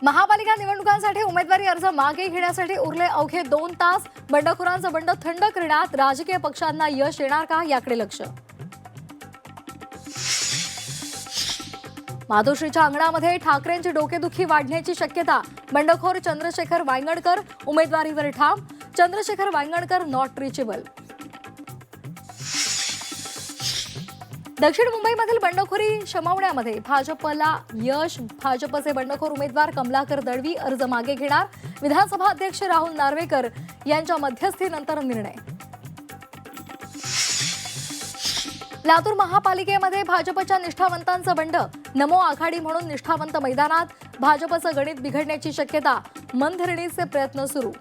महापालिका निवडणुकांसाठी उमेदवारी अर्ज मागे घेण्यासाठी उरले अवघे 2 तास. बंडखोरांचं बंड थंड करण्यात राजकीय पक्षांना यश येणार का, याकडे लक्ष. मातोश्रीच्या अंगणामध्ये ठाकरेंची डोकेदुखी वाढण्याची शक्यता. बंडखोर चंद्रशेखर वांगणकर उमेदवारीवर ठाम. Chandrashekhar Wangankar not reachable. दक्षिण मुंबईमधील बंडखोरी शमवण्यामध्ये भाजपला यश. भाजपचे बंडखोर उमेदवार कमलाकर दळवी अर्ज मागे घेणार. विधानसभा अध्यक्ष राहुल नार्वेकर यांच्या मध्यस्थीनंतर निर्णय. लातूर महापालिकेमध्ये भाजपच्या निष्ठावंतांचं बंड. नमो आघाडी म्हणून निष्ठावंत मैदानात. भाजपचं गणित बिघडण्याची शक्यता. मनधरणीचे प्रयत्न सुरू.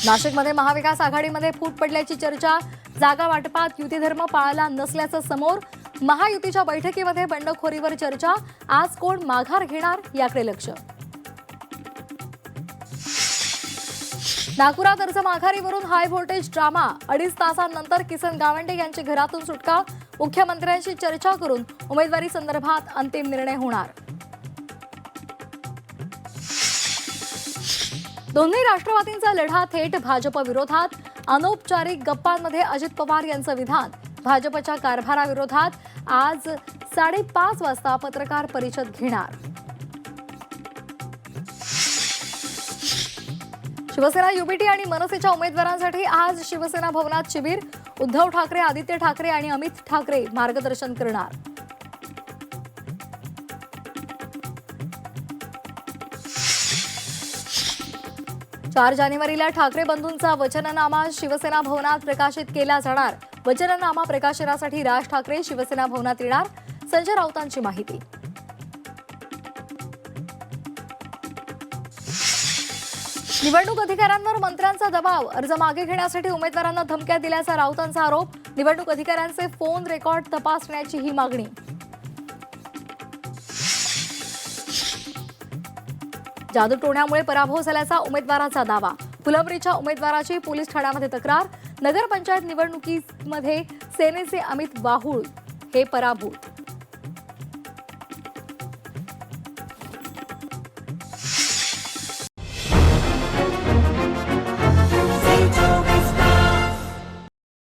नाशिकमध्ये महाविकास आघाडीमध्ये फूट पडल्याची चर्चा. जागा वाटपात युतीधर्म पाळला नसल्याचं समोर. महायुतीच्या बैठकीमध्ये बंडखोरीवर चर्चा. आज कोण माघार घेणार, याकडे लक्ष. नागपुरात अर्ज माघारीवरून हाय व्होल्टेज ड्रामा. 2.5 तासांनंतर किसन गावंडे यांची घरातून सुटका. मुख्यमंत्र्यांशी चर्चा करून उमेदवारी संदर्भात अंतिम निर्णय होणार. दोन्ही राष्ट्रवादींचा लढा थेट भाजप विरोधात. अनौपचारिक गप्पांमध्ये अजित पवार यांचं विधान. भाजपच्या कारभाराविरोधात आज 5:30 वाजता पत्रकार परिषद घेणार. शिवसेना युबीटी आणि मनसेच्या उमेदवारांसाठी आज शिवसेना भवनात शिबिर. उद्धव ठाकरे, आदित्य ठाकरे आणि अमित ठाकरे मार्गदर्शन करणार. चार जानेवारीला ठाकरे बंधूंचा वचननामा शिवसेना भवनात प्रकाशित केला जाणार. वचननामा प्रकाशनासाठी राज ठाकरे शिवसेना भवनात येणार. संजय राऊतांची माहिती. निवडणूक अधिकाऱ्यांवर मंत्र्यांचा दबाव. अर्ज मागे घेण्यासाठी उमेदवारांना धमक्या दिल्याचा राऊतांचा आरोप. निवडणूक अधिकाऱ्यांचे फोन रेकॉर्ड तपासण्याची ही मागणी. जादूटोण्यामुळे पराभव झाल्याचा उमेदवाराचा दावा. फुलंब्रीच्या उमेदवाराची पोलीस ठाण्यामध्ये तक्रार. नगरपंचायत निवडणुकीमध्ये सेनेचे अमित वाहुळ हे पराभूत.